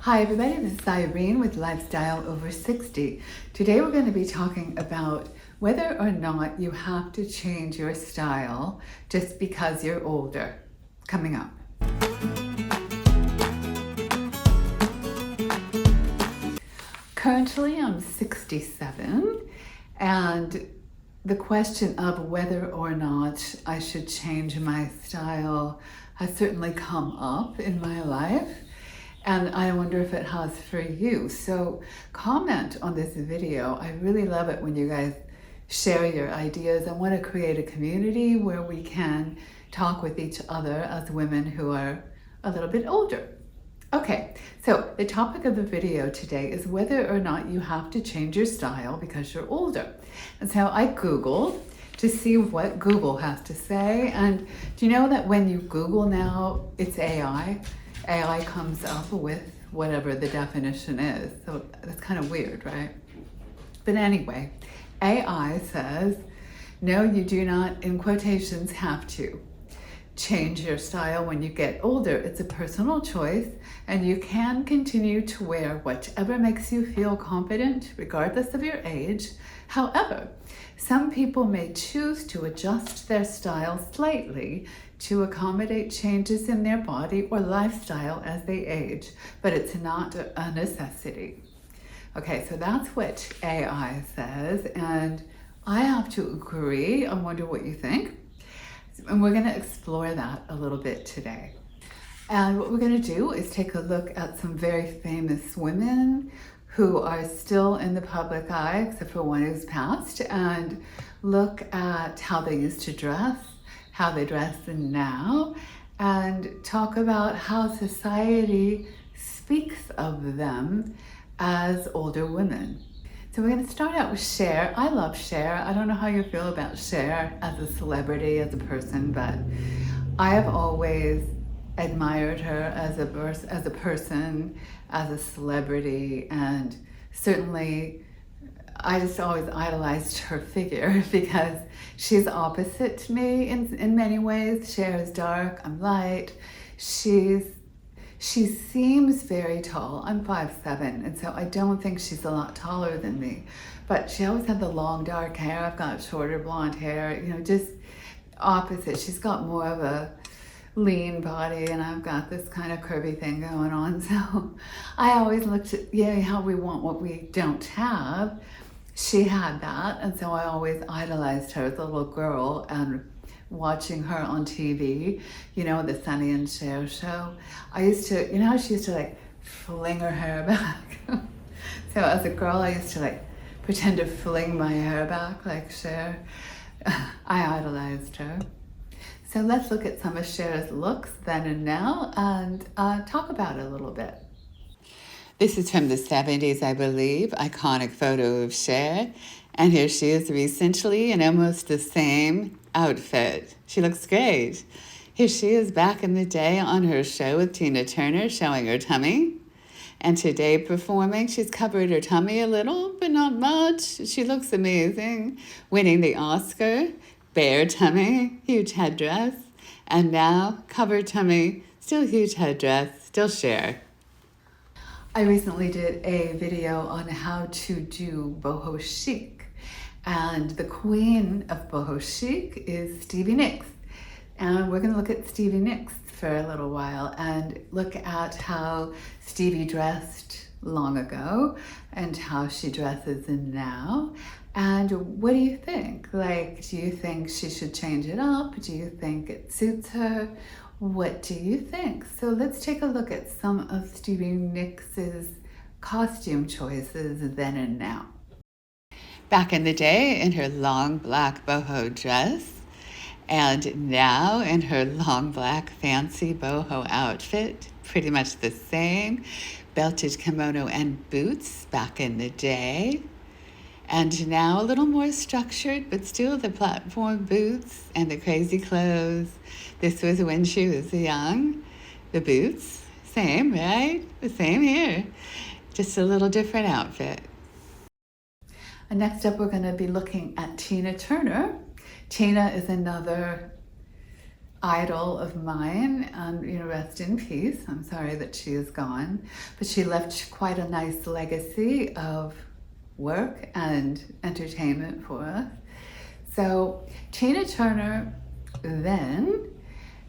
Hi everybody, this is Irene with Lifestyle Over 60. Today we're going to be talking about whether or not you have to change your style just because you're older. Coming up. Currently I'm 67 and the question of whether or not I should change my style has certainly come up in my life. And I wonder if it has for you. So comment on this video. I really love it when you guys share your ideas. I want to create a community where we can talk with each other as women who are a little bit older. Okay, so the topic of the video today is whether or not you have to change your style because you're older. And so I Googled to see what Google has to say. And do you know that when you Google now, it's AI? AI comes up with whatever the definition is. So that's kind of weird, right? But anyway, AI says, no, you do not, in quotations, have to change your style when you get older. It's a personal choice and you can continue to wear whatever makes you feel confident, regardless of your age. However, some people may choose to adjust their style slightly to accommodate changes in their body or lifestyle as they age, but it's not a necessity. Okay, so that's what AI says, and I have to agree. I wonder what you think. And we're gonna explore that a little bit today. And what we're gonna do is take a look at some very famous women who are still in the public eye, except for one who's passed, and look at how they used to dress, how they dress now, and talk about how society speaks of them as older women. So we're going to start out with Cher. I love Cher. I don't know how you feel about Cher as a celebrity, as a person, but I have always admired her as a person, as a celebrity, and certainly I just always idolized her figure because she's opposite to me in many ways. Cher is dark, I'm light. She seems very tall. I'm 5'7", and so I don't think she's a lot taller than me. But she always had the long dark hair. I've got shorter blonde hair, just opposite. She's got more of a lean body and I've got this kind of curvy thing going on. So I always looked at, how we want what we don't have. She had that, and so I always idolized her as a little girl, and watching her on TV, the Sonny and Cher show. I used to, she used to like fling her hair back. So as a girl, I used to like pretend to fling my hair back like Cher. I idolized her. So let's look at some of Cher's looks then and now and talk about it a little bit. This is from the 70s, I believe, iconic photo of Cher. And here she is recently in almost the same outfit. She looks great. Here she is back in the day on her show with Tina Turner showing her tummy. And today performing, she's covered her tummy a little, but not much. She looks amazing. Winning the Oscar, bare tummy, huge headdress. And now covered tummy, still huge headdress, still Cher. I recently did a video on how to do boho chic, and the queen of boho chic is Stevie Nicks. And we're going to look at Stevie Nicks for a little while and look at how Stevie dressed long ago and how she dresses now. And what do you think? Do you think she should change it up? Do you think it suits her? What do you think? So let's take a look at some of Stevie Nicks's costume choices then and now. Back in the day in her long black boho dress, and now in her long black fancy boho outfit, pretty much the same. Belted kimono and boots back in the day. And now a little more structured, but still the platform boots and the crazy clothes. This was when she was young. The boots, same, right? The same here. Just a little different outfit. And next up, we're going to be looking at Tina Turner. Tina is another idol of mine, and rest in peace. I'm sorry that she is gone, but she left quite a nice legacy of work and entertainment for us. So Tina Turner then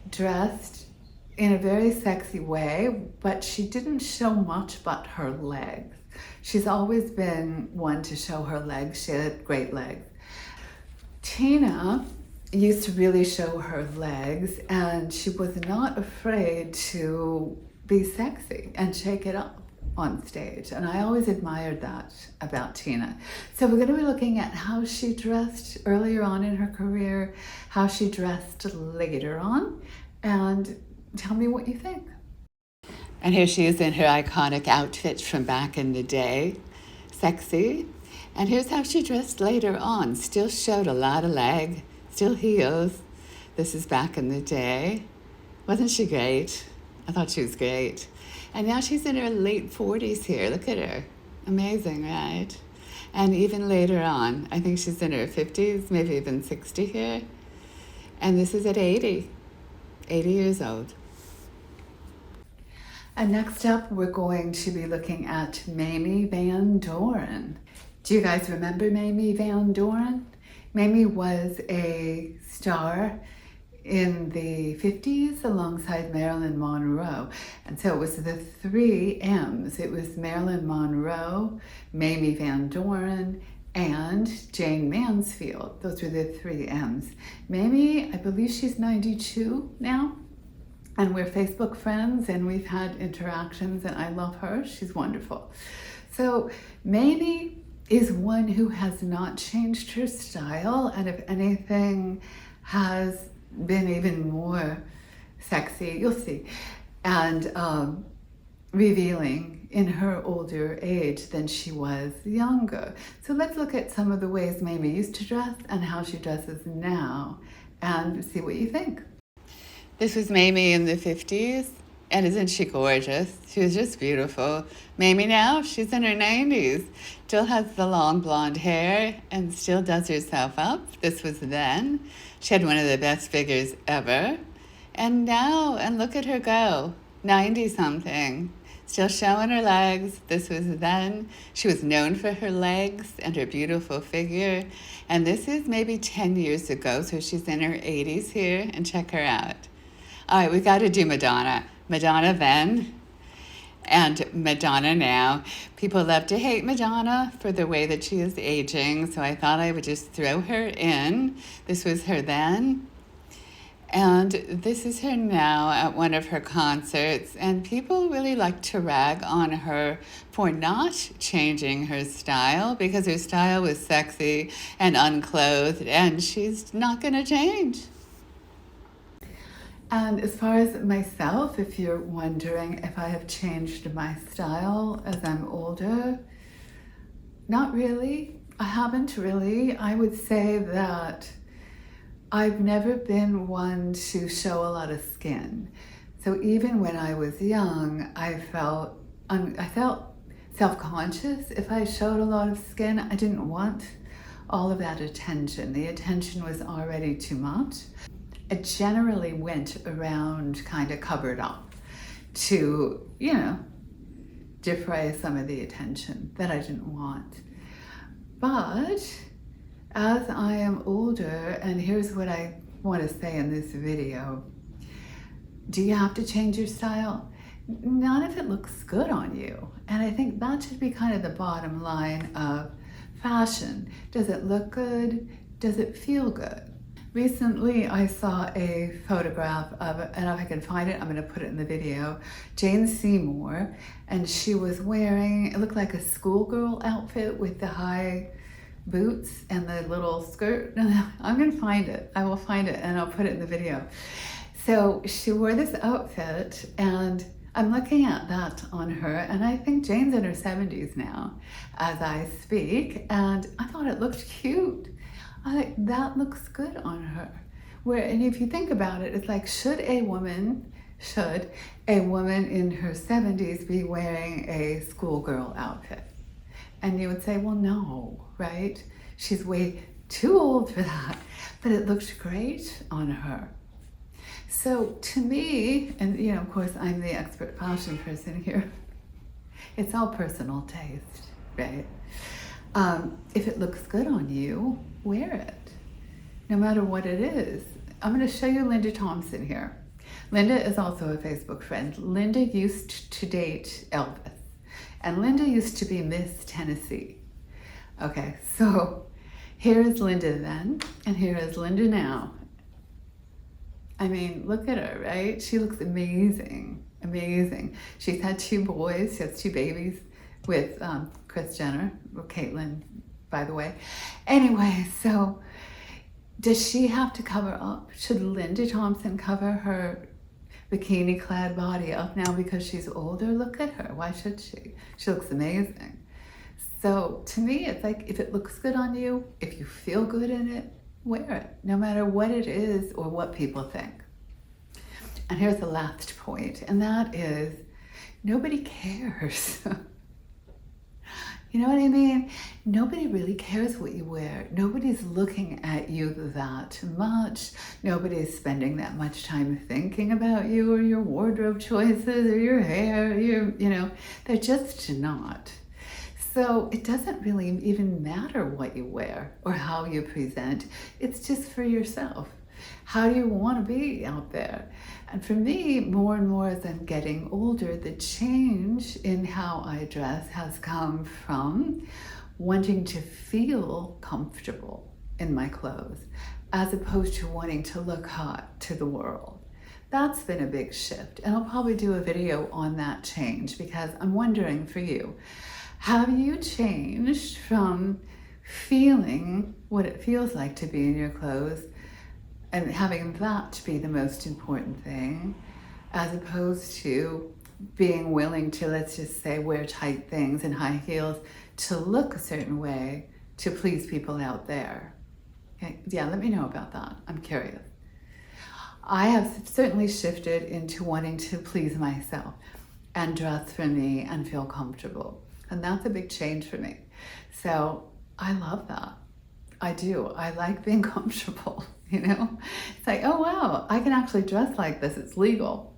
dressed in a very sexy way, but she didn't show much but her legs. She's always been one to show her legs. She had great legs. Tina used to really show her legs, and she was not afraid to be sexy and shake it up on stage. And I always admired that about Tina. So we're going to be looking at how she dressed earlier on in her career, how she dressed later on, and tell me what you think. And here she is in her iconic outfit from back in the day, sexy. And here's how she dressed later on. Still showed a lot of leg, still heels. This is back in the day. Wasn't she great? I thought she was great. And now she's in her late 40s here. Look at her. Amazing, right? And even later on, I think she's in her 50s, maybe even 60 here. And this is at 80 years old. And next up, we're going to be looking at Mamie Van Doren. Do you guys remember Mamie Van Doren? Mamie was a star in the 50s alongside Marilyn Monroe. And so it was the three M's. It was Marilyn Monroe, Mamie Van Doren, and Jane Mansfield. Those were the three M's. Mamie, I believe she's 92 now. And we're Facebook friends, and we've had interactions, and I love her. She's wonderful. So Mamie is one who has not changed her style, and if anything, has been even more sexy, you'll see, and revealing in her older age than she was younger. So let's look at some of the ways Mamie used to dress and how she dresses now, and see what you think. This was Mamie in the 50s, and isn't she gorgeous? She was just beautiful. Mamie now, she's in her 90s, still has the long blonde hair and still does herself up. This was then. She had one of the best figures ever. And now, and look at her go, 90-something, still showing her legs. This was then. She was known for her legs and her beautiful figure. And this is maybe 10 years ago, so she's in her 80s here, and check her out. All right, we got to do Madonna. Madonna then and Madonna now. People love to hate Madonna for the way that she is aging, so I thought I would just throw her in. This was her then, and this is her now at one of her concerts, and people really like to rag on her for not changing her style because her style was sexy and unclothed, and she's not going to change. And as far as myself, if you're wondering if I have changed my style as I'm older, not really. I haven't really. I would say that I've never been one to show a lot of skin. So even when I was young, I felt self-conscious if I showed a lot of skin. I didn't want all of that attention. The attention was already too much. I generally went around kind of covered up to, defray some of the attention that I didn't want. But as I am older, and here's what I want to say in this video, do you have to change your style? Not if it looks good on you. And I think that should be kind of the bottom line of fashion. Does it look good? Does it feel good? Recently, I saw a photograph of, and if I can find it, I'm going to put it in the video, Jane Seymour, and she was wearing, it looked like a schoolgirl outfit with the high boots and the little skirt. I'm going to find it. I will find it, and I'll put it in the video. So she wore this outfit, and I'm looking at that on her, and I think Jane's in her 70s now as I speak, and I thought it looked cute. That looks good on her. And if you think about it, it's like, should a woman in her 70s be wearing a schoolgirl outfit? And you would say, well, no, right? She's way too old for that, but it looked great on her. So to me, and you know, of course, I'm the expert fashion person here. It's all personal taste, right? If it looks good on you, wear it, no matter what it is. I'm going to show you Linda Thompson here. Linda is also a Facebook friend. Linda used to date Elvis, and Linda used to be Miss Tennessee. Okay, so here is Linda then, and here is Linda now. I mean, look at her, right? She looks amazing, amazing. She's had 2 boys. She has 2 babies with Kris Jenner, or Caitlyn, by the way. Anyway, so does she have to cover up? Should Linda Thompson cover her bikini-clad body up now because she's older? Look at her. Why should she? She looks amazing. So to me, it's like, if it looks good on you, if you feel good in it, wear it, no matter what it is or what people think. And here's the last point, and that is, nobody cares. You know what I mean? Nobody really cares what you wear. Nobody's looking at you that much. Nobody's spending that much time thinking about you or your wardrobe choices or your hair. You know, they're just not. So it doesn't really even matter what you wear or how you present. It's just for yourself. How do you want to be out there? And for me, more and more as I'm getting older, the change in how I dress has come from wanting to feel comfortable in my clothes as opposed to wanting to look hot to the world. That's been a big shift. And I'll probably do a video on that change because I'm wondering for you, have you changed from feeling what it feels like to be in your clothes and having that to be the most important thing, as opposed to being willing to, let's just say, wear tight things and high heels to look a certain way to please people out there? Okay. Yeah, let me know about that. I'm curious. I have certainly shifted into wanting to please myself and dress for me and feel comfortable. And that's a big change for me. So I love that. I do. I like being comfortable, you know? It's like, oh wow, I can actually dress like this. It's legal.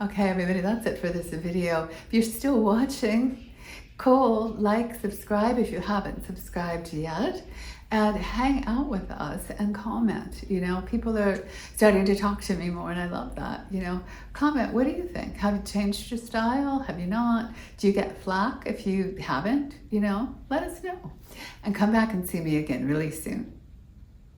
Okay, everybody, that's it for this video. If you're still watching, cool. Like, subscribe if you haven't subscribed yet. And hang out with us and comment. You know, people are starting to talk to me more and I love that. You know, comment, what do you think? Have you changed your style? Have you not? Do you get flack if you haven't? You know, let us know. And come back and see me again really soon.